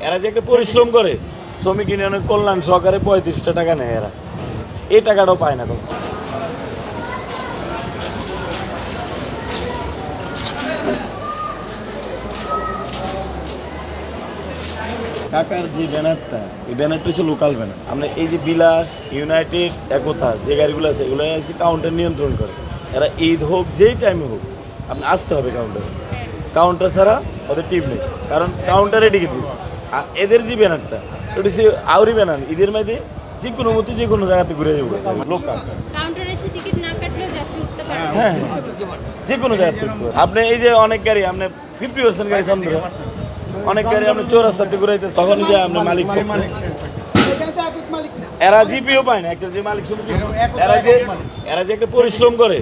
এরা যে একটা পরিশ্রম করে, শ্রমিক ইউনিয়নের কল্যাণ সহকারে 35টা টাকা নেয় এরা, এই টাকাটাও পায় না তখন। কাকার যে ব্যানারটা, এই ব্যানারটা হচ্ছে লোকাল ব্যানার। আমরা এই যে বিলাস, ইউনাইটেড, একতা যে গাড়িগুলো আছে, এগুলো এসে কাউন্টার নিয়ন্ত্রণ করে। এরা ঈদ হোক, যেই টাইমে হোক, আপনি আসতে হবে কাউন্টারে। কাউন্টার ছাড়া ওদের টিপ নেই, কারণ কাউন্টারে টিকিট দিবে। আর এদের যে ব্যানারটা, ওটা হচ্ছে আউরি ব্যানার। ঈদের মধ্যে যে কোনো মতো যে কোনো জায়গাতে ঘুরে যাবে লোকাল। কাউন্টারে এসে টিকিট না কাটলেও যাত্রী উঠতে পারে। হ্যাঁ, যে কোনো জায়গাতে উঠতে পারে। আপনি এই যে অনেক গাড়ি, আপনি 50% গাড়ি সামনে, অনেক গাড়ি আপনি চৌরাস্তাতে ঘুরাইতে, তখন যে আপনি মালিক এরা জিপিও পায় না। একটা যে মালিক এরা যে একটা পরিশ্রম করে,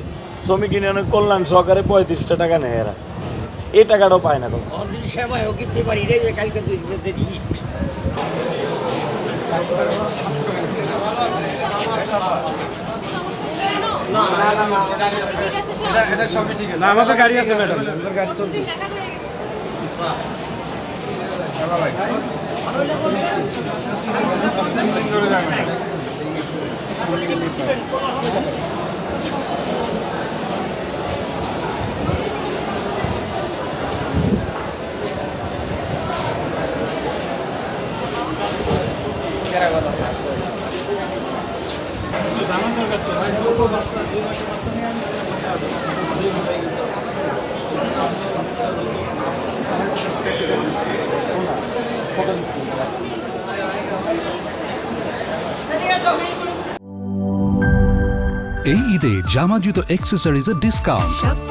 শ্রমিক ইউনিয়নের কল্যাণ সহকারে 35টা টাকা নেয় এরা, এই টাকাটাও পায় না তখন। ঠিক আছে, শোন। এটা সবই ঠিক আছে। না, আমাদের গাড়ি আছে ম্যাডাম, আমাদের গাড়ি তুই দেখা করে গেছিস। এই ঈদে জামা জুতো অ্যাক্সেসরিজের ডিসকাউন্ট। স্বপ্ন